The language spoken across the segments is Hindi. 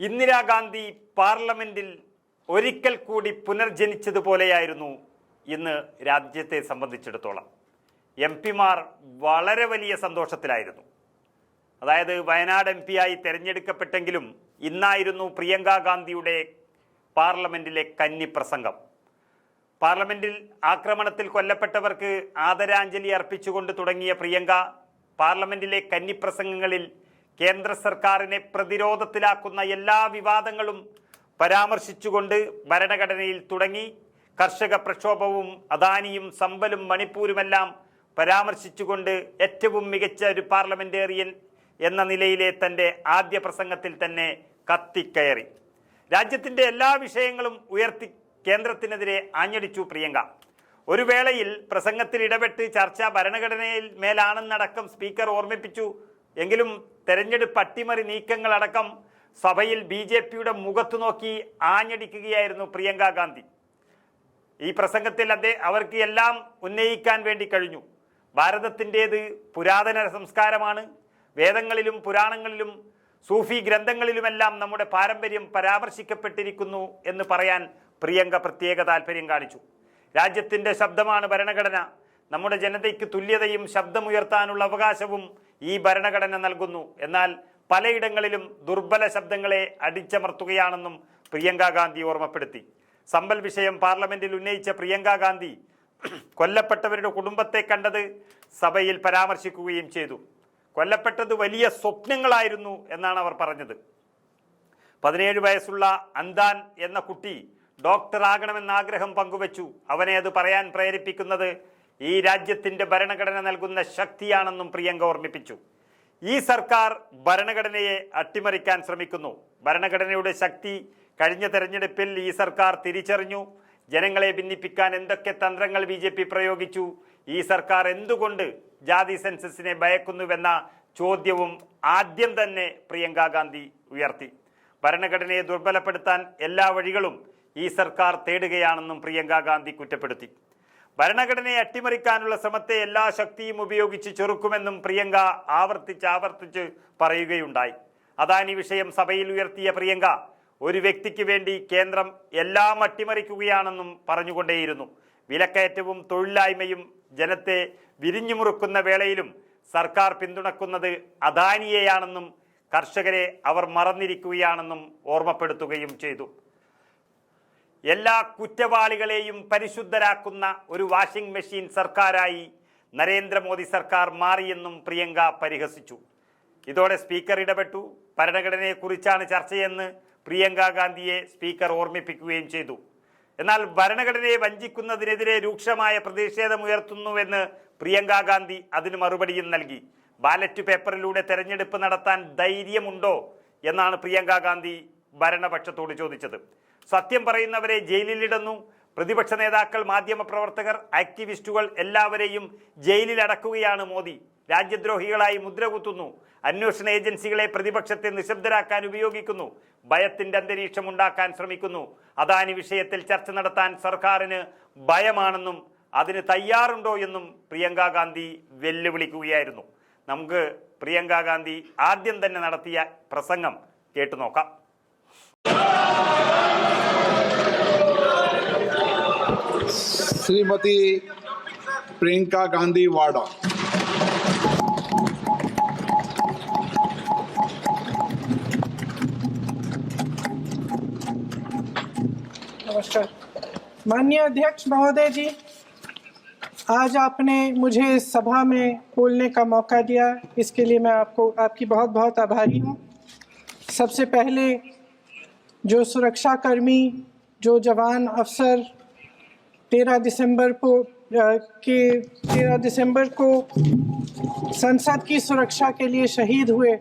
ഇന്ദിരാഗാന്ധി പാർലമെന്റിൽ ഒരിക്കൽ കൂടി പുനർജനിച്ചതുപോലെയായിരുന്നു ഇന്ന് രാജ്യത്തെ സംബന്ധിച്ചിടത്തോളം. എം പിമാർ വളരെ വലിയ സന്തോഷത്തിലായിരുന്നു. അതായത് വയനാട് എം പിയായി തിരഞ്ഞെടുക്കപ്പെട്ടെങ്കിലും ഇന്നായിരുന്നു പ്രിയങ്ക ഗാന്ധിയുടെ പാർലമെന്റിലെ കന്നി പ്രസംഗം. പാർലമെന്റിൽ ആക്രമണത്തിൽ കൊല്ലപ്പെട്ടവർക്ക് ആദരാഞ്ജലി അർപ്പിച്ചുകൊണ്ട് തുടങ്ങിയ പ്രിയങ്ക പാർലമെന്റിലെ കന്നിപ്രസംഗങ്ങളിൽ കേന്ദ്ര സർക്കാരിനെ പ്രതിരോധത്തിലാക്കുന്ന എല്ലാ വിവാദങ്ങളും പരാമർശിച്ചുകൊണ്ട് ഭരണഘടനയിൽ തുടങ്ങി കർഷക പ്രക്ഷോഭവും അദാനിയും സമ്പലും മണിപ്പൂരുമെല്ലാം പരാമർശിച്ചുകൊണ്ട് ഏറ്റവും മികച്ച ഒരു പാർലമെന്റേറിയൻ എന്ന നിലയിലെ തൻ്റെ ആദ്യ പ്രസംഗത്തിൽ തന്നെ കത്തിക്കയറി. രാജ്യത്തിൻ്റെ എല്ലാ വിഷയങ്ങളും ഉയർത്തി കേന്ദ്രത്തിനെതിരെ ആഞ്ഞടിച്ചു പ്രിയങ്ക. ഒരു വേളയിൽ പ്രസംഗത്തിൽ ഇടപെട്ട് ചർച്ച ഭരണഘടനയിൽ മേലാണെന്നടക്കം സ്പീക്കർ ഓർമ്മിപ്പിച്ചു. എങ്കിലും തെരഞ്ഞെടുപ്പ് അട്ടിമറി നീക്കങ്ങളടക്കം സഭയിൽ BJPയുടെ മുഖത്തു നോക്കി ആഞ്ഞടിക്കുകയായിരുന്നു പ്രിയങ്ക ഗാന്ധി. ഈ പ്രസംഗത്തിൽ അവർക്ക് എല്ലാം ഉന്നയിക്കാൻ വേണ്ടി കഴിഞ്ഞു. ഭാരതത്തിൻ്റേത് പുരാതന സംസ്കാരമാണ്. വേദങ്ങളിലും പുരാണങ്ങളിലും സൂഫി ഗ്രന്ഥങ്ങളിലുമെല്ലാം നമ്മുടെ പാരമ്പര്യം പരാമർശിക്കപ്പെട്ടിരിക്കുന്നു എന്ന് പറയാൻ പ്രിയങ്ക പ്രത്യേക താല്പര്യം കാണിച്ചു. രാജ്യത്തിൻ്റെ ശബ്ദമാണ് ഭരണഘടന. നമ്മുടെ ജനതയ്ക്ക് തുല്യതയും ശബ്ദമുയർത്താനുള്ള അവകാശവും ഈ ഭരണഘടന നൽകുന്നു. എന്നാൽ പലയിടങ്ങളിലും ദുർബല ശബ്ദങ്ങളെ അടിച്ചമർത്തുകയാണെന്നും പ്രിയങ്ക ഗാന്ധി ഓർമ്മപ്പെടുത്തി. സമ്പൽ വിഷയം പാർലമെന്റിൽ ഉന്നയിച്ച പ്രിയങ്ക ഗാന്ധി കൊല്ലപ്പെട്ടവരുടെ കുടുംബത്തെ കണ്ടത് സഭയിൽ പരാമർശിക്കുകയും ചെയ്തു. കൊല്ലപ്പെട്ടത് വലിയ സ്വപ്നങ്ങളായിരുന്നു എന്നാണ് അവർ പറഞ്ഞത്. 17 വയസ്സുള്ള അന്താൻ എന്ന കുട്ടി ഡോക്ടറാകണമെന്ന ആഗ്രഹം പങ്കുവച്ചു. അവനെ അത് പറയാൻ പ്രേരിപ്പിക്കുന്നത് ഈ രാജ്യത്തിൻ്റെ ഭരണഘടന നൽകുന്ന ശക്തിയാണെന്നും പ്രിയങ്ക ഓർമ്മിപ്പിച്ചു. ഈ സർക്കാർ ഭരണഘടനയെ അട്ടിമറിക്കാൻ ശ്രമിക്കുന്നു. ഭരണഘടനയുടെ ശക്തി കഴിഞ്ഞ തെരഞ്ഞെടുപ്പിൽ ഈ സർക്കാർ തിരിച്ചറിഞ്ഞു. ജനങ്ങളെ ഭിന്നിപ്പിക്കാൻ എന്തൊക്കെ തന്ത്രങ്ങൾ BJP പ്രയോഗിച്ചു. ഈ സർക്കാർ എന്തുകൊണ്ട് ജാതി സെൻസസിനെ ഭയക്കുന്നുവെന്ന ചോദ്യവും ആദ്യം തന്നെ പ്രിയങ്ക ഗാന്ധി ഉയർത്തി. ഭരണഘടനയെ ദുർബലപ്പെടുത്താൻ എല്ലാ വഴികളും ഈ സർക്കാർ തേടുകയാണെന്നും പ്രിയങ്ക ഗാന്ധി കുറ്റപ്പെടുത്തി. ഭരണഘടനയെ അട്ടിമറിക്കാനുള്ള ശ്രമത്തെ എല്ലാ ശക്തിയും ഉപയോഗിച്ച് ചെറുക്കുമെന്നും പ്രിയങ്ക ആവർത്തിച്ച് പറയുകയുണ്ടായി. അദാനി വിഷയം സഭയിൽ ഉയർത്തിയ പ്രിയങ്ക ഒരു വ്യക്തിക്ക് വേണ്ടി കേന്ദ്രം എല്ലാം അട്ടിമറിക്കുകയാണെന്നും പറഞ്ഞുകൊണ്ടേയിരുന്നു. വിലക്കയറ്റവും തൊഴിലില്ലായ്മയും ജനത്തെ വിരിഞ്ഞുമുറുക്കുന്ന വേളയിലും സർക്കാർ പിന്തുണക്കുന്നത് അദാനിയെയാണെന്നും കർഷകരെ അവർ മറന്നിരിക്കുകയാണെന്നും ഓർമ്മപ്പെടുത്തുകയും ചെയ്തു. എല്ലാ കുറ്റവാളികളെയും പരിശുദ്ധരാക്കുന്ന ഒരു വാഷിംഗ് മെഷീൻ സർക്കാരായി നരേന്ദ്രമോദി സർക്കാർ മാറിയെന്നും പ്രിയങ്ക പരിഹസിച്ചു. ഇതോടെ സ്പീക്കർ ഇടപെട്ടു. ഭരണഘടനയെക്കുറിച്ചാണ് ചർച്ചയെന്ന് പ്രിയങ്ക ഗാന്ധിയെ സ്പീക്കർ ഓർമ്മിപ്പിക്കുകയും ചെയ്തു. എന്നാൽ ഭരണഘടനയെ വഞ്ചിക്കുന്നതിനെതിരെ രൂക്ഷമായ പ്രതിഷേധമുയർത്തുന്നുവെന്ന് പ്രിയങ്ക ഗാന്ധി അതിന് മറുപടിയും നൽകി. ബാലറ്റ് പേപ്പറിലൂടെ തെരഞ്ഞെടുപ്പ് നടത്താൻ ധൈര്യമുണ്ടോ എന്നാണ് പ്രിയങ്ക ഗാന്ധി ഭരണപക്ഷത്തോട് ചോദിച്ചത്. സത്യം പറയുന്നവരെ ജയിലിലിടുന്നു. പ്രതിപക്ഷ നേതാക്കൾ, മാധ്യമപ്രവർത്തകർ, ആക്ടിവിസ്റ്റുകൾ എല്ലാവരെയും ജയിലിലടക്കുകയാണ് മോദി. രാജ്യദ്രോഹികളായി മുദ്രകുത്തുന്നു. അന്വേഷണ ഏജൻസികളെ പ്രതിപക്ഷത്തെ നിശബ്ദരാക്കാൻ ഉപയോഗിക്കുന്നു. ഭയത്തിന്റെ അന്തരീക്ഷം ഉണ്ടാക്കാൻ ശ്രമിക്കുന്നു. അദാനി വിഷയത്തിൽ ചർച്ച നടത്താൻ സർക്കാരിന് ഭയമാണെന്നും അതിന് തയ്യാറുണ്ടോ എന്നും പ്രിയങ്ക ഗാന്ധി വെല്ലുവിളിക്കുകയായിരുന്നു. നമുക്ക് പ്രിയങ്ക ഗാന്ധി ആദ്യം തന്നെ നടത്തിയ പ്രസംഗം കേട്ടു നോക്കാം. श्रीमती प्रियंका गांधी वाड्रा। नमस्कार माननीय अध्यक्ष महोदय जी, आज आपने मुझे इस सभा में बोलने का मौका दिया, इसके लिए मैं आपकी बहुत बहुत आभारी हूँ। सबसे पहले जो सुरक्षाकर्मी, जो जवान अफसर 13 दिसंबर को संसद की सुरक्षा के लिए शहीद हुए,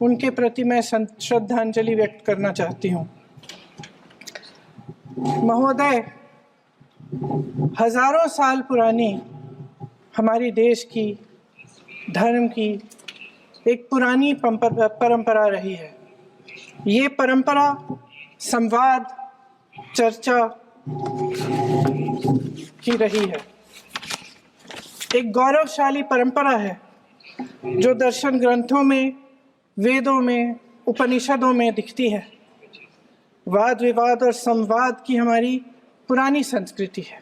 उनके प्रति मैं श्रद्धांजलि व्यक्त करना चाहती हूँ। महोदय, हजारों साल पुरानी हमारी देश की, धर्म की एक पुरानी परंपरा रही है। ये परंपरा संवाद, चर्चा की रही है। एक गौरवशाली परंपरा है जो दर्शन ग्रंथों में, वेदों में, उपनिषदों में दिखती है। वाद विवाद और संवाद की हमारी पुरानी संस्कृति है।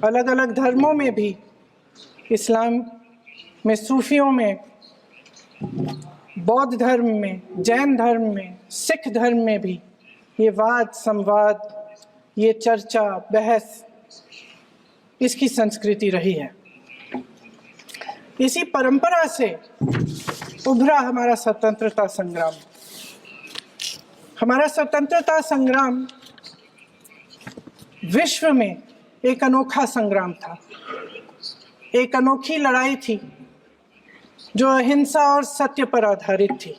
अलग अलग धर्मों में भी, इस्लाम में, सूफियों में, बौद्ध धर्म में, जैन धर्म में, सिख धर्म में भी ये वाद संवाद, ये चर्चा बहस, इसकी संस्कृति रही है। इसी परंपरा से उभरा हमारा स्वतंत्रता संग्राम। हमारा स्वतंत्रता संग्राम विश्व में एक अनोखा संग्राम था, एक अनोखी लड़ाई थी जो अहिंसा और सत्य पर आधारित थी।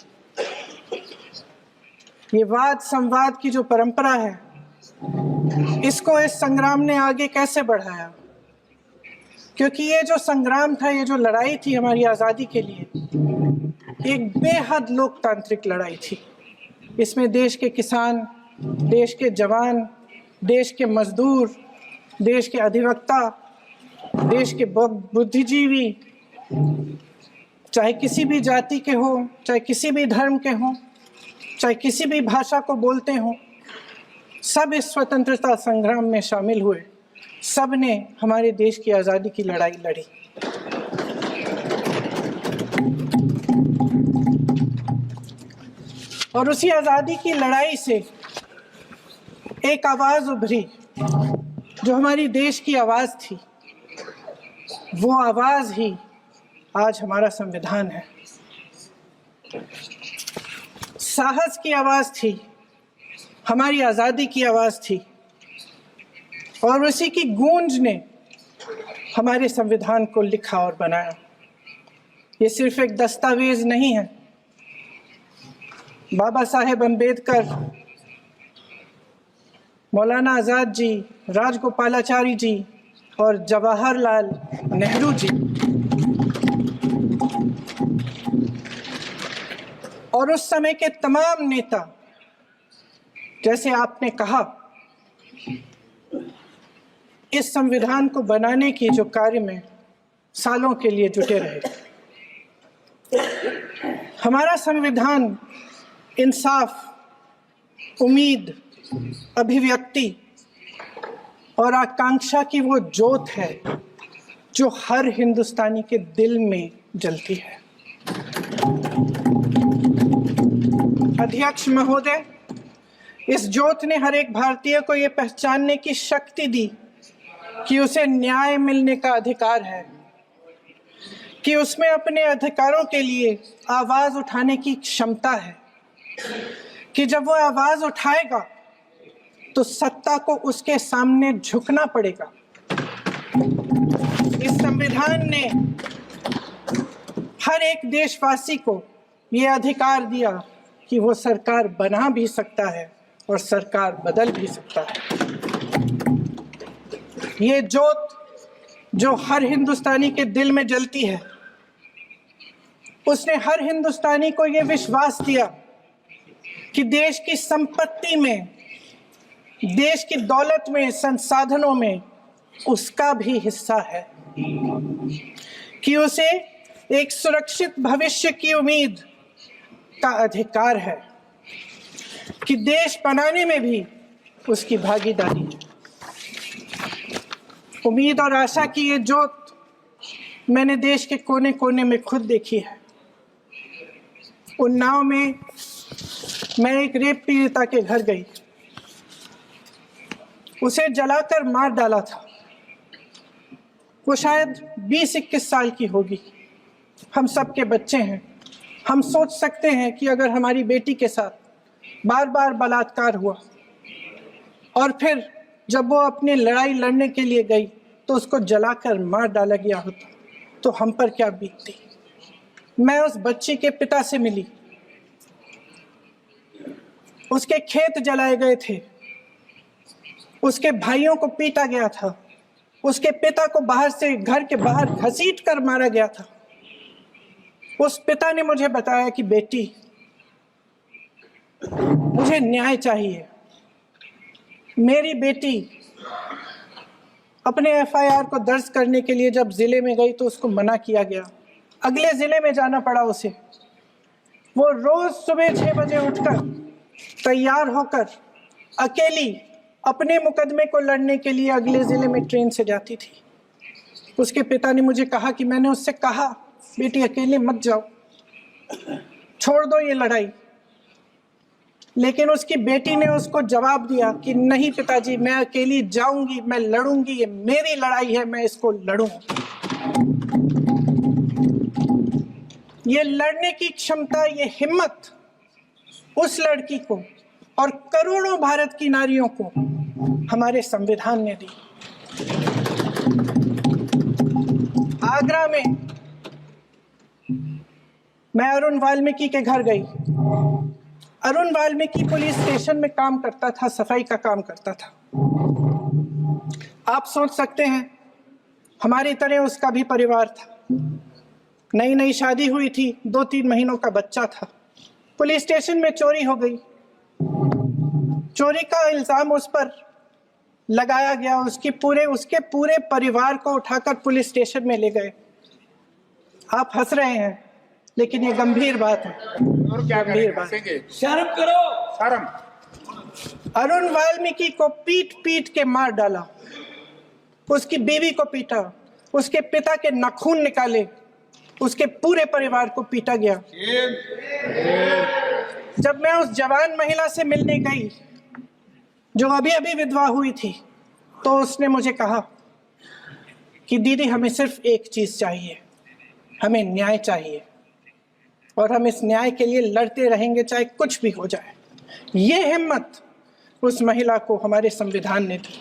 ये वाद संवाद की जो परंपरा है, इसको इस संग्राम ने आगे कैसे बढ़ाया? क्योंकि ये जो संग्राम था, ये जो लड़ाई थी हमारी आज़ादी के लिए, एक बेहद लोकतांत्रिक लड़ाई थी। इसमें देश के किसान, देश के जवान, देश के मजदूर, देश के अधिवक्ता, देश के बुद्धिजीवी, चाहे किसी भी जाति के हो, चाहे किसी भी धर्म के हों, चाहे किसी भी भाषा को बोलते हों, सब इस स्वतंत्रता संग्राम में शामिल हुए। सब ने हमारे देश की आज़ादी की लड़ाई लड़ी। और उसी आज़ादी की लड़ाई से एक आवाज़ उभरी जो हमारी देश की आवाज़ थी। वो आवाज़ ही आज हमारा संविधान है। साहस की आवाज़ थी, हमारी आज़ादी की आवाज़ थी, और उसी की गूंज ने हमारे संविधान को लिखा और बनाया। ये सिर्फ एक दस्तावेज नहीं है। बाबा साहेब अम्बेडकर, मौलाना आज़ाद जी, राजगोपालाचारी जी और जवाहरलाल नेहरू जी और उस समय के तमाम नेता, जैसे आपने कहा, इस संविधान को बनाने की जो कार्य में सालों के लिए जुटे रहे। हमारा संविधान इंसाफ, उम्मीद, अभिव्यक्ति और आकांक्षा की वो ज्योत है जो हर हिंदुस्तानी के दिल में जलती है। अध्यक्ष महोदय, इस ज्योत ने हर एक भारतीय को ये पहचानने की शक्ति दी कि उसे न्याय मिलने का अधिकार है, कि उसमें अपने अधिकारों के लिए आवाज उठाने की क्षमता है, कि जब वो आवाज उठाएगा तो सत्ता को उसके सामने झुकना पड़ेगा। इस संविधान ने हर एक देशवासी को ये अधिकार दिया कि वो सरकार बना भी सकता है और सरकार बदल भी सकता है। ये ज्योत जो हर हिंदुस्तानी के दिल में जलती है, उसने हर हिंदुस्तानी को ये विश्वास दिया कि देश की संपत्ति में, देश की दौलत में, संसाधनों में उसका भी हिस्सा है, कि उसे एक सुरक्षित भविष्य की उम्मीद का अधिकार है, कि देश बनाने में भी उसकी भागीदारी है। उम्मीद और आशा की ये ज्योत मैंने देश के कोने कोने में खुद देखी है। उन्नाव में मैं एक रेप पीड़िता के घर गई, उसे जलाकर मार डाला था। वो शायद 20-21 साल की होगी। हम सबके बच्चे हैं। हम सोच सकते हैं कि अगर हमारी बेटी के साथ बार बार बलात्कार हुआ और फिर जब वो अपनी लड़ाई लड़ने के लिए गई तो उसको जलाकर मार डाला गया होता तो हम पर क्या बीतती। मैं उस बच्ची के पिता से मिली। उसके खेत जलाए गए थे, उसके भाइयों को पीटा गया था, उसके पिता को बाहर से, घर के बाहर घसीट कर मारा गया था। उस पिता ने मुझे बताया कि बेटी, मुझे न्याय चाहिए। मेरी बेटी अपने एफआईआर को दर्ज करने के लिए जब जिले में गई तो उसको मना किया गया। अगले जिले में जाना पड़ा उसे। वो रोज सुबह 6 बजे उठकर तैयार होकर अकेली अपने मुकदमे को लड़ने के लिए अगले ज़िले में ट्रेन से जाती थी। उसके पिता ने मुझे कहा कि मैंने उससे कहा, बेटी अकेले मत जाओ, छोड़ दो ये लड़ाई। लेकिन उसकी बेटी ने उसको जवाब दिया कि नहीं पिताजी, मैं अकेली जाऊंगी, मैं लड़ूंगी, ये मेरी लड़ाई है, मैं इसको लड़ूंगी। ये लड़ने की क्षमता, ये हिम्मत उस लड़की को और करोड़ों भारत की नारियों को हमारे संविधान ने दी। आगरा में मैं अरुण वाल्मीकि के घर गई। अरुण वाल्मीकि पुलिस स्टेशन में काम करता था, सफाई का काम करता था। आप सोच सकते हैं हमारी तरह उसका भी परिवार था। नई नई शादी हुई थी, 2-3 महीनों का बच्चा था। पुलिस स्टेशन में चोरी हो गई। चोरी का इल्जाम उस पर लगाया गया। उसके पूरे परिवार को उठाकर पुलिस स्टेशन में ले गए। आप हंस रहे हैं, लेकिन ये गंभीर बात है। और क्या गंभीर करेंगे? बात। हंसेंगे। शर्म करो। शर्म। अरुण वाल्मीकि को पीट पीट के मार डाला, उसकी बीवी को पीटा, उसके पिता के नाखून निकाले, उसके पूरे परिवार को पीटा गया। जब मैं उस जवान महिला से मिलने गई जो अभी अभी विधवा हुई थी, तो उसने मुझे कहा कि दीदी, हमें सिर्फ एक चीज चाहिए, हमें न्याय चाहिए और हम इस न्याय के लिए लड़ते रहेंगे, चाहे कुछ भी हो जाए। ये हिम्मत उस महिला को हमारे संविधान ने दी।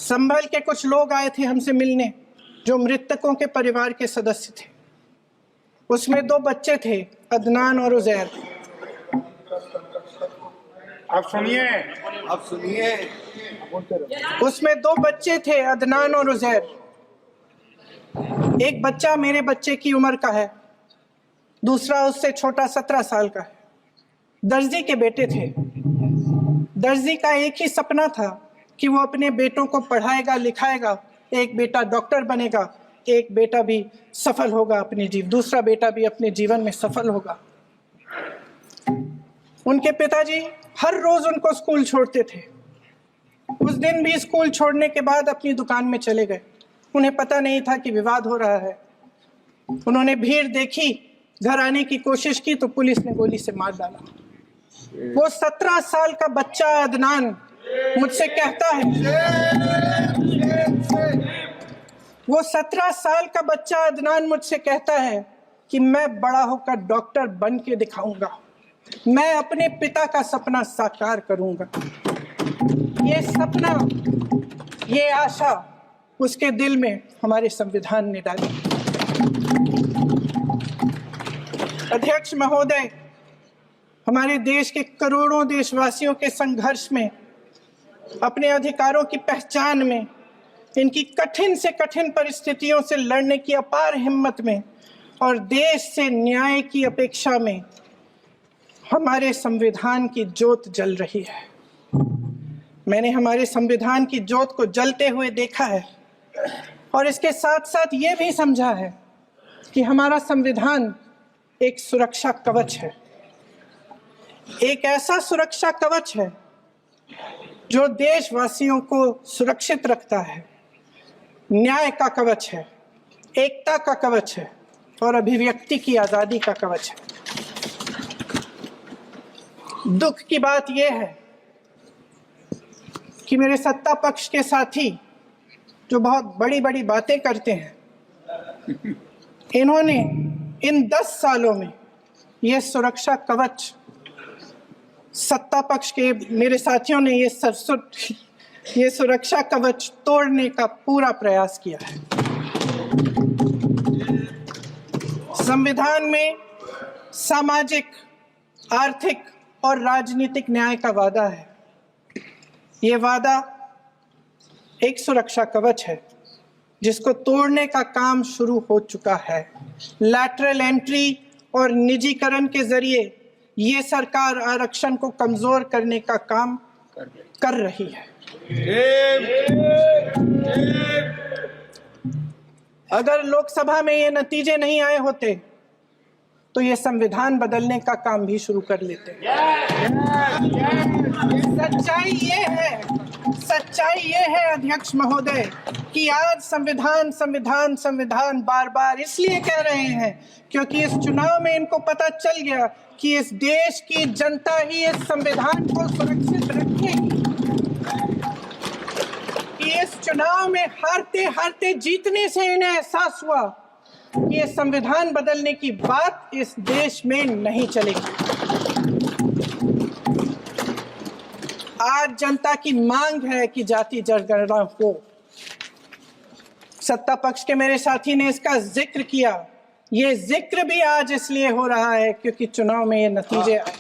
संभल के कुछ लोग आए थे हमसे मिलने, जो मृतकों के परिवार के सदस्य थे। उसमें 2 बच्चे थे, अदनान और उजैर। अब सुनिए। उसमें 2 बच्चे थे, अदनान और उजैर। एक बच्चा मेरे बच्चे की उम्र का है, दूसरा उससे छोटा 17 साल का है। दर्जी के बेटे थे। दर्जी का एक ही सपना था कि वो अपने बेटों को पढ़ाएगा, लिखाएगा। एक बेटा डॉक्टर बनेगा, एक बेटा भी सफल होगा दूसरा बेटा भी अपने जीवन में सफल होगा। उनके पिताजी हर रोज उनको स्कूल छोड़ते थे। उस दिन भी स्कूल छोड़ने के बाद अपनी दुकान में चले गए। उन्हें पता नहीं था कि विवाद हो रहा है। उन्होंने भीड़ देखी, घर आने की कोशिश की तो पुलिस ने गोली से मार डाला। वो 17 साल का बच्चा अदनान मुझसे कहता है, वो 17 साल का बच्चा अदनान मुझसे कहता है कि मैं बड़ा होकर डॉक्टर बन के दिखाऊंगा, मैं अपने पिता का सपना साकार करूंगा। ये सपना, ये आशा उसके दिल में हमारे संविधान ने डाली। अध्यक्ष महोदय, हमारे देश के करोड़ों देशवासियों के संघर्ष में, अपने अधिकारों की पहचान में, इनकी कठिन से कठिन परिस्थितियों से लड़ने की अपार हिम्मत में और देश से न्याय की अपेक्षा में हमारे संविधान की ज्योत जल रही है। मैंने हमारे संविधान की ज्योत को जलते हुए देखा है और इसके साथ साथ ये भी समझा है कि हमारा संविधान एक सुरक्षा कवच है। एक ऐसा सुरक्षा कवच है जो देशवासियों को सुरक्षित रखता है, न्याय का कवच है, एकता का कवच है और अभिव्यक्ति की आज़ादी का कवच है। दुख की बात यह है कि मेरे सत्ता पक्ष के साथी जो बहुत बड़ी बड़ी बातें करते हैं, इन्होंने इन 10 सालों में यह सुरक्षा कवच, सत्ता पक्ष के मेरे साथियों ने ये सुरक्षा कवच तोड़ने का पूरा प्रयास किया है। संविधान में सामाजिक, आर्थिक और राजनीतिक न्याय का वादा है। ये वादा एक सुरक्षा कवच है जिसको तोड़ने का काम शुरू हो चुका है। लैटरल एंट्री और निजीकरण के जरिए ये सरकार आरक्षण को कमजोर करने का काम कर रही है। अगर लोकसभा में ये नतीजे नहीं आए होते तो ये संविधान बदलने का काम भी शुरू कर लेते हैं। सच्चाई ये है अध्यक्ष महोदय कि आज संविधान संविधान संविधान बार बार इसलिए कह रहे हैं क्योंकि इस चुनाव में इनको पता चल गया कि इस देश की जनता ही इस संविधान को सुरक्षित रखेगी। कि इस चुनाव में हारते हारते जीतने से इन्हें एहसास हुआ कि ये संविधान बदलने की बात इस देश में नहीं चलेगी। आज जनता की मांग है कि जाति जनगणना हो। सत्ता पक्ष के मेरे साथी ने इसका जिक्र किया। ये जिक्र भी आज इसलिए हो रहा है क्योंकि चुनाव में ये नतीजे आए।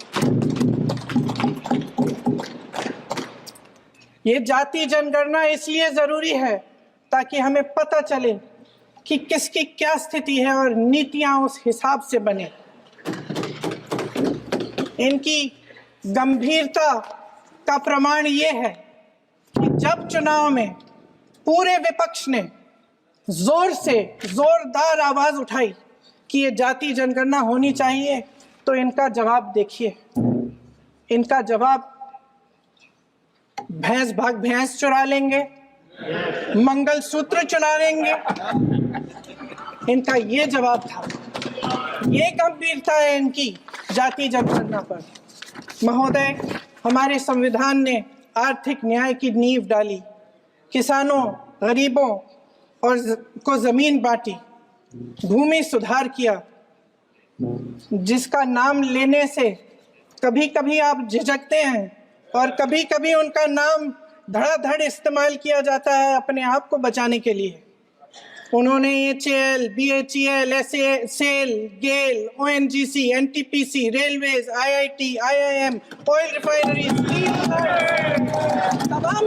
ये जाति जनगणना इसलिए जरूरी है ताकि हमें पता चले कि किसकी क्या स्थिति है और नीतियां उस हिसाब से बने। इनकी गंभीरता का प्रमाण ये है कि जब चुनाव में पूरे विपक्ष ने जोरदार आवाज उठाई कि ये जाति जनगणना होनी चाहिए, तो इनका जवाब देखिए। इनका जवाब भैंस भाग भैंस चुरा लेंगे, मंगलसूत्र चुरा लेंगे। इनका ये जवाब था। ये गंभीरता है इनकी जाति जनगणना पर। महोदय, हमारे संविधान ने आर्थिक न्याय की नींव डाली, किसानों गरीबों और को जमीन बांटी, भूमि सुधार किया, जिसका नाम लेने से कभी कभी आप झिझकते हैं और कभी कभी उनका नाम धड़ाधड़ इस्तेमाल किया जाता है अपने आप को बचाने के लिए। उन्होंने HAL, BHEL, SAL, GAIL, ONGC, NTPC, railways, IIT, IIM, oil refinery, तमाम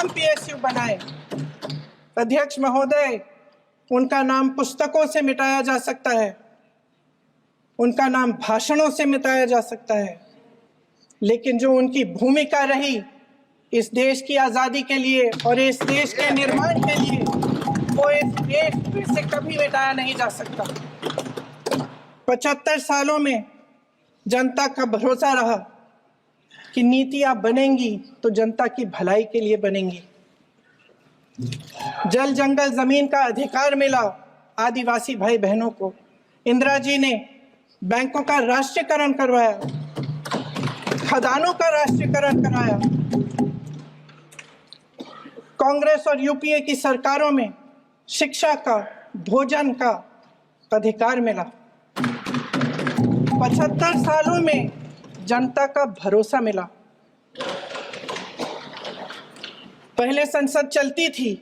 PSU बनाए। अध्यक्ष महोदय, उनका नाम पुस्तकों से मिटाया जा सकता है, उनका नाम भाषणों से मिटाया जा सकता है, लेकिन जो उनकी भूमिका रही इस देश की आज़ादी के लिए और इस देश के निर्माण के लिए, वो इस देश से कभी मिटाया नहीं जा सकता। 75 सालों में जनता का भरोसा रहा कि नीतियां बनेंगी तो जनता की भलाई के लिए बनेंगी। जल जंगल जमीन का अधिकार मिला आदिवासी भाई बहनों को। इंदिरा जी ने बैंकों का राष्ट्रीयकरण करवाया, खदानों का राष्ट्रीयकरण कराया। कांग्रेस और यूपीए की सरकारों में शिक्षा का, भोजन का अधिकार मिला। 75 सालों में जनता का भरोसा मिला। पहले संसद चलती थी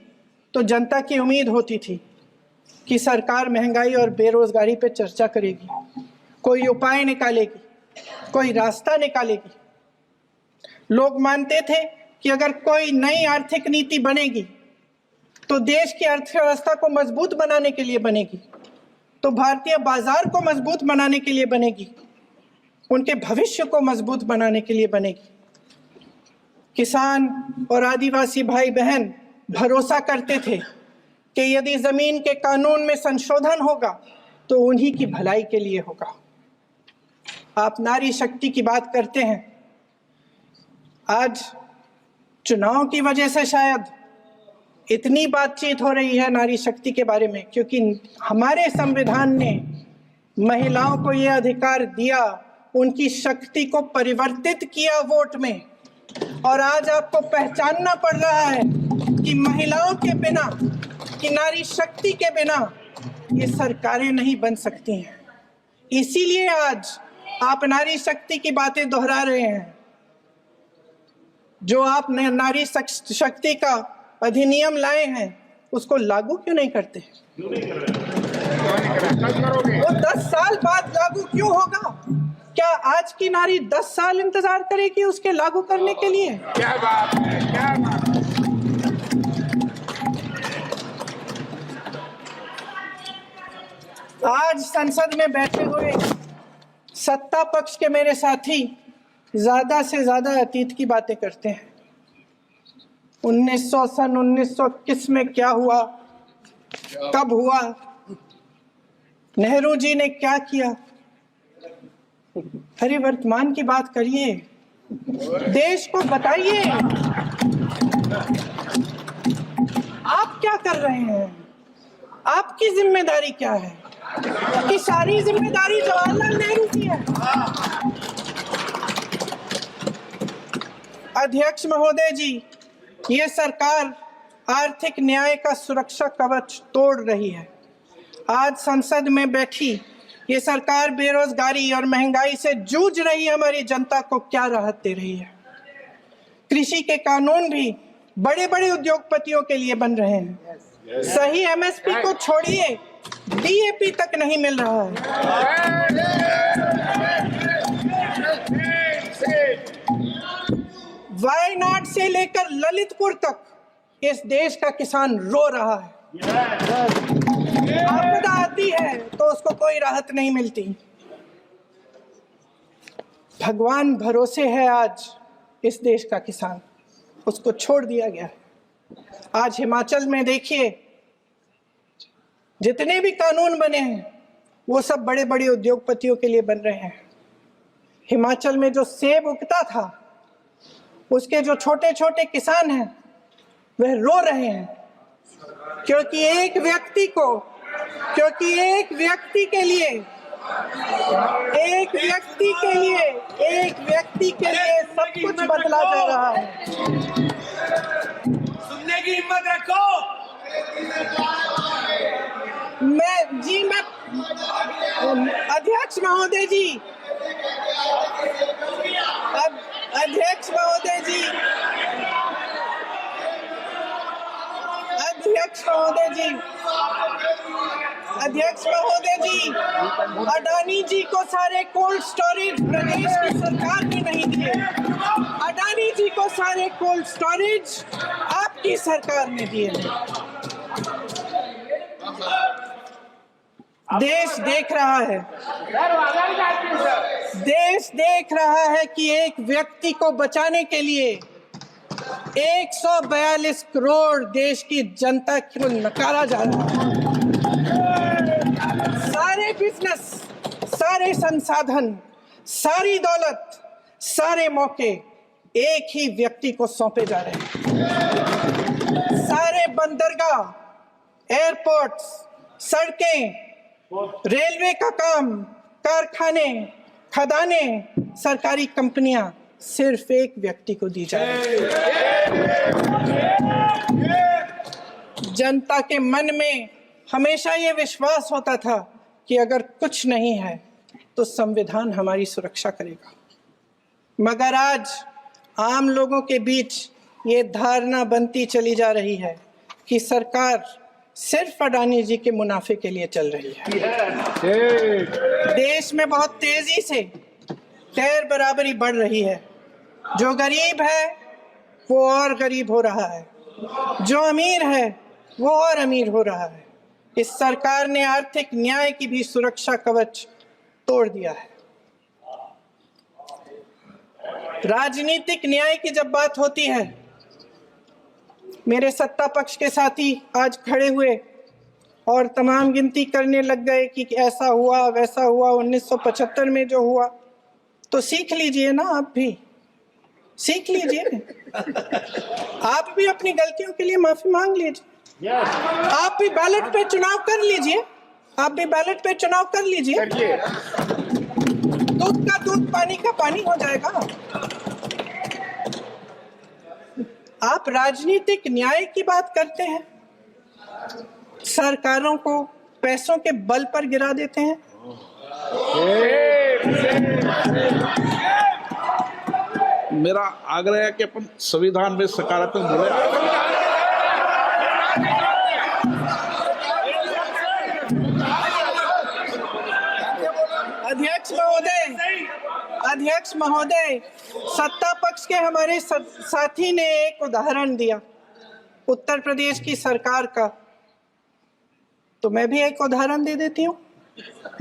तो जनता की उम्मीद होती थी कि सरकार महंगाई और बेरोजगारी पर चर्चा करेगी, कोई उपाय निकालेगी, कोई रास्ता निकालेगी। लोग मानते थे कि अगर कोई नई आर्थिक नीति बनेगी तो देश की अर्थव्यवस्था को मजबूत बनाने के लिए बनेगी, तो भारतीय बाजार को मजबूत बनाने के लिए बनेगी, उनके भविष्य को मजबूत बनाने के लिए बनेगी। किसान और आदिवासी भाई बहन भरोसा करते थे कि यदि जमीन के कानून में संशोधन होगा तो उन्हीं की भलाई के लिए होगा। आप नारी शक्ति की बात करते हैं। आज चुनाव की वजह से शायद इतनी बातचीत हो रही है नारी शक्ति के बारे में, क्योंकि हमारे संविधान ने महिलाओं को यह अधिकार दिया, उनकी शक्ति को परिवर्तित किया वोट में। और आज आपको पहचानना पड़ रहा है कि महिलाओं के बिना, कि नारी शक्ति के बिना ये सरकारें नहीं बन सकती हैं। इसीलिए आज आप नारी शक्ति की बातें दोहरा रहे हैं। जो आप नारी शक्ति का अधिनियम लाए हैं उसको लागू क्यों नहीं करते? वो 10 साल बाद लागू क्यों होगा? क्या आज की नारी 10 साल इंतजार करेगी उसके लागू करने के लिए? क्या बात है, क्या बात है। आज संसद में बैठे हुए सत्ता पक्ष के मेरे साथी ज्यादा से ज्यादा अतीत की बातें करते हैं। 1900 किस में क्या हुआ, कब हुआ, नेहरू जी ने क्या किया? अरे वर्तमान की बात करिए, देश को बताइए आप क्या कर रहे हैं, आपकी जिम्मेदारी क्या है? कि सारी जिम्मेदारी जवाहरलाल नेहरू की है? अध्यक्ष महोदय जी, ये सरकार आर्थिक न्याय का सुरक्षा कवच तोड़ रही है। आज संसद में बैठी ये सरकार बेरोजगारी और महंगाई से जूझ रही हमारी जनता को क्या राहत दे रही है? कृषि के कानून भी बड़े बड़े उद्योगपतियों के लिए बन रहे हैं। सही एमएसपी को छोड़िए, डीएपी तक नहीं मिल रहा है। वायनाड से लेकर ललितपुर तक इस देश का किसान रो रहा है। आपदा आती है तो उसको कोई राहत नहीं मिलती। भगवान भरोसे है आज इस देश का किसान, उसको छोड़ दिया गया है। आज हिमाचल में देखिए, जितने भी कानून बने हैं वो सब बड़े बड़े उद्योगपतियों के लिए बन रहे हैं। हिमाचल में जो सेब उगता था, उसके जो छोटे छोटे किसान हैं वह रो रहे हैं, क्योंकि एक व्यक्ति के लिए सब कुछ बदला जा रहा है। सुनने की हिम्मत रखो। मैं अध्यक्ष महोदय जी, अध्यक्ष महोदय जी, अडानी जी को सारे कोल्ड स्टोरेज प्रदेश की सरकार ने नहीं दिए। अडानी जी को सारे कोल्ड स्टोरेज आपकी सरकार ने दिए। देश देख रहा है कि एक व्यक्ति को बचाने के लिए 142 करोड़ देश की जनता को नकारा जा रहा है। सारे बिजनेस, सारे संसाधन, सारी दौलत, सारे मौके एक ही व्यक्ति को सौंपे जा रहे हैं। सारे बंदरगाह, एयरपोर्ट्स, सड़कें, रेलवे का काम, कारखाने, खदाने, सरकारी कंपनियां सिर्फ एक व्यक्ति को दी जा रही है। जनता के मन में हमेशा ये विश्वास होता था कि अगर कुछ नहीं है तो संविधान हमारी सुरक्षा करेगा, मगर आज आम लोगों के बीच ये धारणा बनती चली जा रही है कि सरकार सिर्फ अडानी जी के मुनाफे के लिए चल रही है। देश में बहुत तेजी से गैर बराबरी बढ़ रही है। जो गरीब है वो और गरीब हो रहा है, जो अमीर है वो और अमीर हो रहा है। इस सरकार ने आर्थिक न्याय की भी सुरक्षा कवच तोड़ दिया है। राजनीतिक न्याय की जब बात होती है, मेरे सत्ता पक्ष के साथी आज खड़े हुए और तमाम गिनती करने लग गए कि ऐसा हुआ वैसा हुआ, 1975 में जो हुआ। तो सीख लीजिए ना, आप भी सीख लीजिए। आप भी अपनी गलतियों के लिए माफी मांग लीजिए। आप भी बैलेट पे चुनाव कर लीजिए। दूध का दूध, पानी का पानी हो जाएगा। आप राजनीतिक न्याय की बात करते हैं, सरकारों को पैसों के बल पर गिरा देते हैं। मेरा आग्रह है कि अपन संविधान में सकारात्मक बोले। अध्यक्ष महोदय, सत्ता पक्ष के हमारे साथी ने एक उदाहरण दिया उत्तर प्रदेश की सरकार का, तो मैं भी एक उदाहरण दे देती हूँ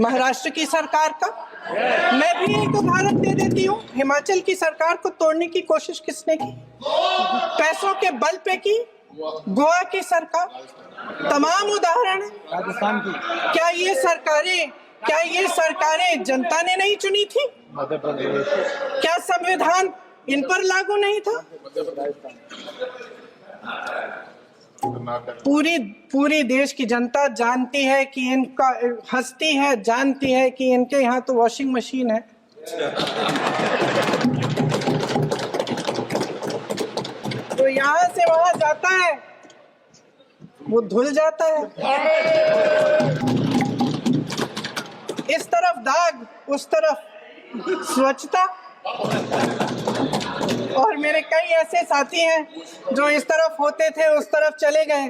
महाराष्ट्र की सरकार का। मैं भी एक उदाहरण दे देती हूँ। हिमाचल की सरकार को तोड़ने की कोशिश किसने की? पैसों के बल पे की गोवा की सरकार। तमाम उदाहरण हैं। राजस्थान की, क्या ये सरकारें जनता ने नहीं चुनी थी? मध्य प्रदेश, क्या संविधान इन पर लागू नहीं था? पूरी देश की जनता जानती है कि इनका हंसती है, जानती है कि इनके यहाँ तो वॉशिंग मशीन है। तो यहाँ से वहां जाता है, वो धुल जाता है। इस तरफ दाग, उस तरफ स्वच्छता। और मेरे कई ऐसे साथी हैं जो इस तरफ होते थे उस तरफ चले गए,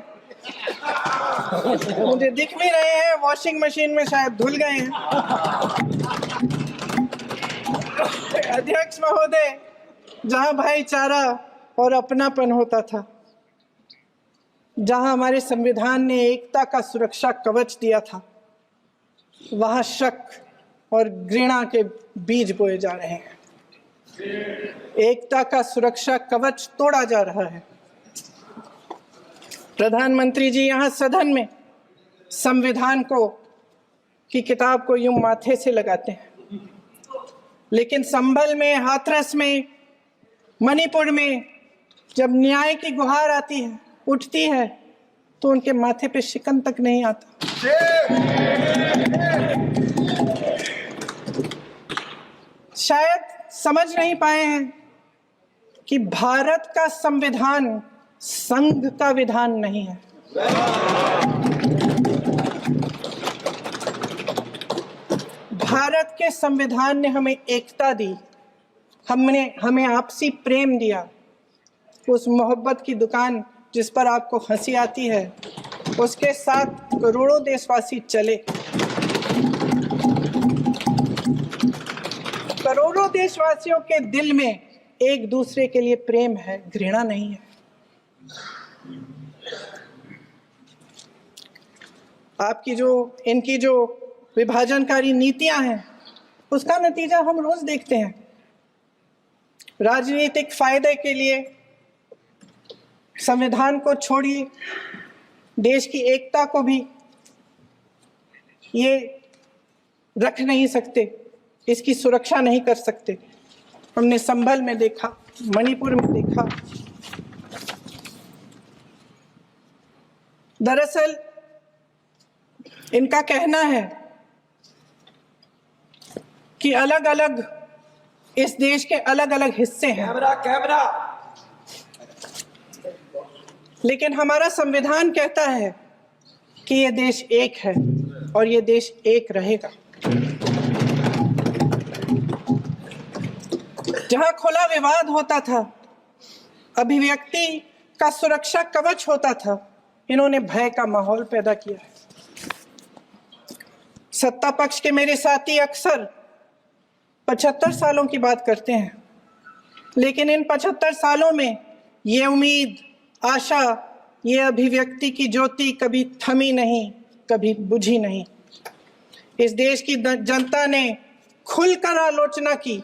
मुझे दिख भी रहे हैं, वॉशिंग मशीन में शायद धुल गए हैं। अध्यक्ष महोदय, जहां भाईचारा और अपनापन होता था, जहां हमारे संविधान ने एकता का सुरक्षा कवच दिया था, वहां शक और घृणा के बीज बोए जा रहे हैं। एकता का सुरक्षा कवच तोड़ा जा रहा है। प्रधानमंत्री जी यहाँ सदन में संविधान की किताब को यूं माथे से लगाते हैं, लेकिन संभल में, हाथरस में, मणिपुर में जब न्याय की गुहार आती है, उठती है, तो उनके माथे पे शिकन तक नहीं आता। शायद समझ नहीं पाए हैं कि भारत का संविधान संघ का विधान नहीं है। भारत के संविधान ने हमें एकता दी, हमें आपसी प्रेम दिया। उस मोहब्बत की दुकान जिस पर आपको हंसी आती है, उसके साथ करोड़ों देशवासी चले। करोड़ों देशवासियों के दिल में एक दूसरे के लिए प्रेम है, घृणा नहीं है। इनकी जो विभाजनकारी नीतियां हैं, उसका नतीजा हम रोज देखते हैं। राजनीतिक फायदे के लिए संविधान को छोड़िए, देश की एकता को भी ये रख नहीं सकते, इसकी सुरक्षा नहीं कर सकते। हमने संभल में देखा, मणिपुर में देखा। दरअसल इनका कहना है कि अलग अलग इस देश के अलग अलग हिस्से हैं, लेकिन हमारा संविधान कहता है कि ये देश एक है और ये देश एक रहेगा। जहां खुला विवाद होता था, अभिव्यक्ति का सुरक्षा कवच होता था, इन्होंने भय का माहौल पैदा किया है। सत्ता पक्ष के मेरे साथी अक्सर 75 सालों की बात करते हैं, लेकिन इन 75 सालों में ये उम्मीद, आशा, ये अभिव्यक्ति की ज्योति कभी थमी नहीं, कभी बुझी नहीं। इस देश की जनता ने खुलकर आलोचना की,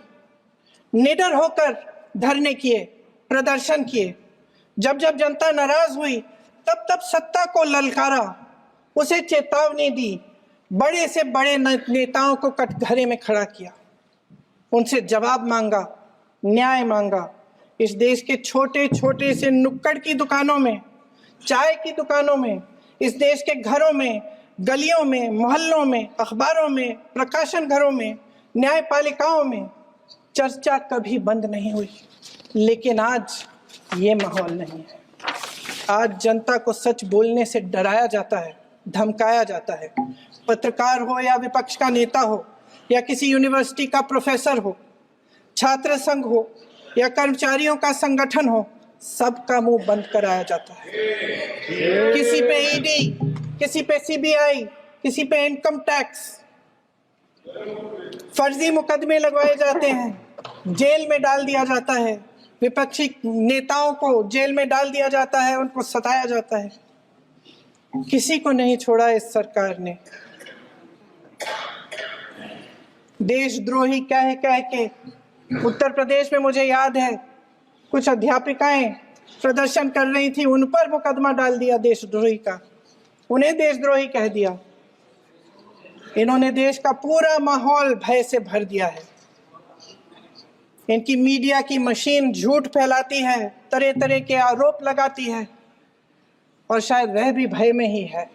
निडर होकर धरने किए, प्रदर्शन किए। जब जब जनता नाराज हुई, तब तब सत्ता को ललकारा, उसे चेतावनी दी, बड़े से बड़े नेताओं को कटघरे में खड़ा किया, उनसे जवाब मांगा, न्याय मांगा। इस देश के छोटे छोटे से नुक्कड़ की दुकानों में, चाय की दुकानों में, इस देश के घरों में, गलियों में, मोहल्लों में, अखबारों में, प्रकाशन घरों में, न्यायपालिकाओं में चर्चा कभी बंद नहीं हुई। लेकिन आज ये माहौल नहीं है। आज जनता को सच बोलने से डराया जाता है, धमकाया जाता है। पत्रकार हो या विपक्ष का नेता हो या किसी यूनिवर्सिटी का प्रोफेसर हो, छात्र संघ हो या कर्मचारियों का संगठन हो, सबका मुंह बंद कराया जाता है। किसी पे ईडी, किसी पे सीबीआई, किसी पे इनकम टैक्स, फर्जी मुकदमे लगवाए जाते हैं, जेल में डाल दिया जाता है। विपक्षी नेताओं को जेल में डाल दिया जाता है, उनको सताया जाता है। किसी को नहीं छोड़ा इस सरकार ने। देशद्रोही कह के उत्तर प्रदेश में मुझे याद है कुछ अध्यापिकाएं प्रदर्शन कर रही थी, उन पर मुकदमा डाल दिया देशद्रोही का। उन्हें देशद्रोही कह दिया। इन्होंने देश का पूरा माहौल भय से भर दिया है। इनकी मीडिया की मशीन झूठ फैलाती है, तरह तरह के आरोप लगाती है, और शायद वह भी भय में ही है।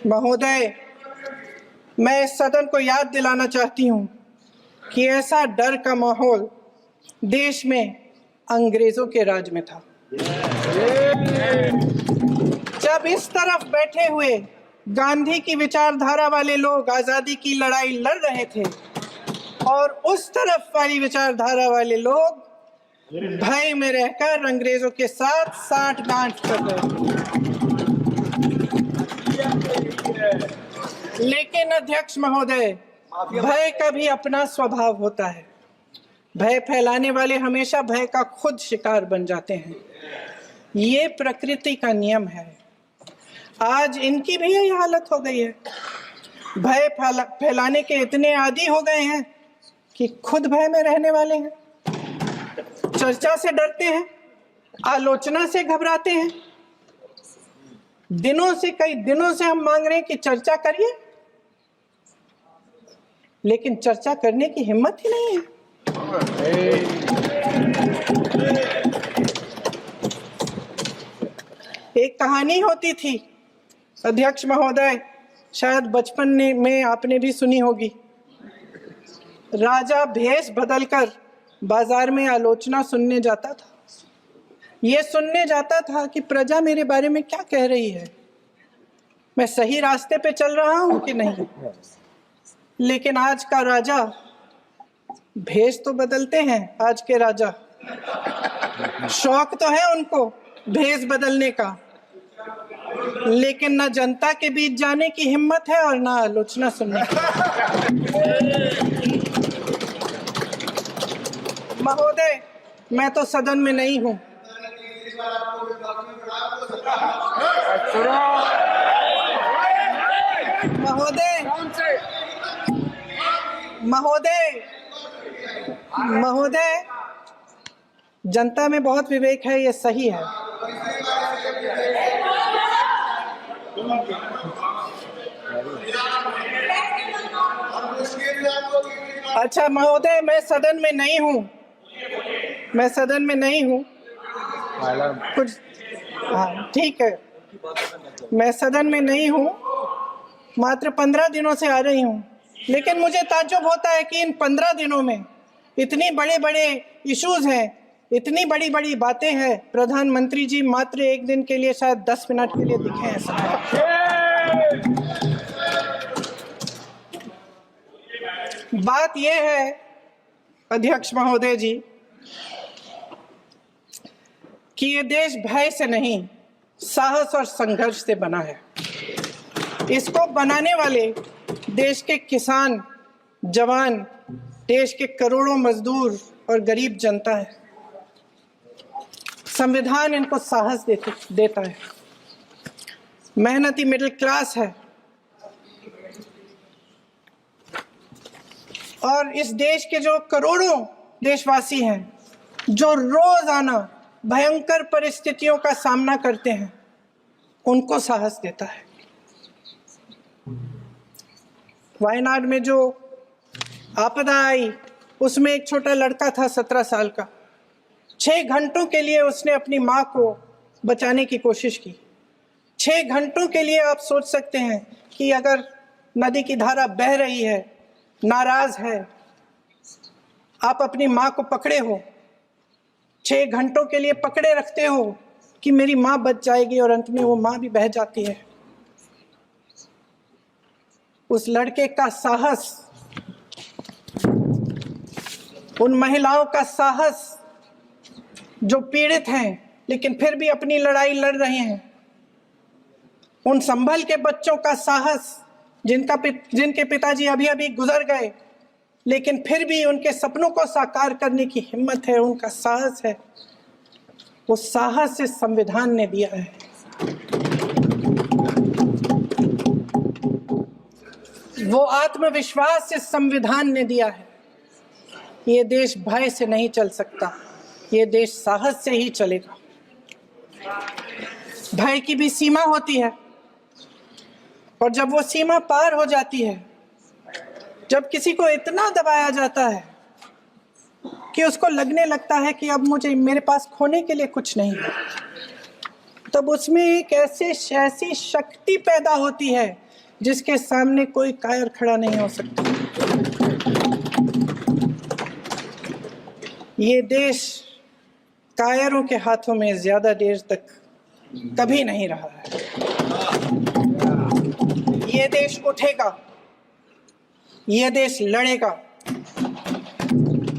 महोदय, मैं इस सदन को याद दिलाना चाहती हूँ कि ऐसा डर का माहौल देश में अंग्रेजों के राज में था। जब इस तरफ बैठे हुए गांधी की विचारधारा वाले लोग आजादी की लड़ाई लड़ रहे थे और उस तरफ वाली विचारधारा वाले लोग भय में रहकर अंग्रेजों के साथ साठगांठ कर रहे थे। लेकिन अध्यक्ष महोदय, भय का भी अपना स्वभाव होता है। भय फैलाने वाले हमेशा भय का खुद शिकार बन जाते हैं। ये प्रकृति का नियम है। आज इनकी भी यही हालत हो गई है। भय फैलाने के इतने आदी हो गए हैं कि खुद भय में रहने वाले हैं। चर्चा से डरते हैं, आलोचना से घबराते हैं। कई दिनों से हम मांग रहे हैं कि चर्चा करिए, लेकिन चर्चा करने की हिम्मत ही नहीं है। एक कहानी होती थी अध्यक्ष महोदय, शायद बचपन में आपने भी सुनी होगी। राजा भेष बदलकर बाजार में आलोचना सुनने जाता था। ये सुनने जाता था कि प्रजा मेरे बारे में क्या कह रही है, मैं सही रास्ते पे चल रहा हूं कि नहीं। लेकिन आज का राजा, भेष तो बदलते हैं आज के राजा, शौक तो है उनको भेष बदलने का, लेकिन न जनता के बीच जाने की हिम्मत है और ना आलोचना सुनने की। महोदय, मैं तो सदन में नहीं हूं। महोदय, जनता में बहुत विवेक है, ये सही है। अच्छा महोदय, मैं सदन में नहीं हूँ। कुछ हाँ ठीक है, मैं सदन में नहीं हूँ, मात्र 15 दिनों से आ रही हूँ। लेकिन मुझे ताज्जुब होता है कि इन 15 दिनों में इतनी बड़े इश्यूज हैं, इतनी बड़ी बातें हैं। प्रधानमंत्री जी मात्र एक दिन के लिए, शायद 10 मिनट के लिए दिखे हैं सब। बात यह है अध्यक्ष महोदय जी कि ये देश भय से नहीं, साहस और संघर्ष से बना है। इसको बनाने वाले देश के किसान, जवान, देश के करोड़ों मजदूर और गरीब जनता है। संविधान इनको साहस देता है। मेहनती मिडिल क्लास है। और इस देश के जो करोड़ों देशवासी हैं, जो रोजाना भयंकर परिस्थितियों का सामना करते हैं, उनको साहस देता है। वायनाड में जो आपदा आई, उसमें एक छोटा लड़का था 17 साल का। 6 घंटों के लिए उसने अपनी माँ को बचाने की कोशिश की। 6 घंटों के लिए आप सोच सकते हैं कि अगर नदी की धारा बह रही है, नाराज है, आप अपनी माँ को पकड़े हो, 6 घंटों के लिए पकड़े रखते हो कि मेरी माँ बच जाएगी, और अंत में वो माँ भी बह जाती है। उस लड़के का साहस, उन महिलाओं का साहस जो पीड़ित हैं लेकिन फिर भी अपनी लड़ाई लड़ रहे हैं, उन संभल के बच्चों का साहस जिनके पिताजी अभी अभी गुजर गए, लेकिन फिर भी उनके सपनों को साकार करने की हिम्मत है, उनका साहस है। वो साहस से संविधान ने दिया है। वो आत्मविश्वास से संविधान ने दिया है। ये देश भय से नहीं चल सकता, ये देश साहस से ही चलेगा। भय की भी सीमा होती है, और जब वो सीमा पार हो जाती है, जब किसी को इतना दबाया जाता है कि उसको लगने लगता है कि अब मेरे पास खोने के लिए कुछ नहीं है, तब उसमें एक ऐसी शक्ति पैदा होती है जिसके सामने कोई कायर खड़ा नहीं हो सकता। ये देश कायरों के हाथों में ज्यादा देर तक कभी नहीं रहा है। ये देश उठेगा, ये देश लड़ेगा,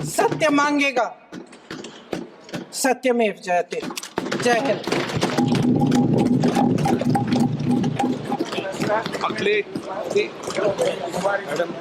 सत्य मांगेगा, सत्यमेव जयते। जय हिंद। अगले मैडम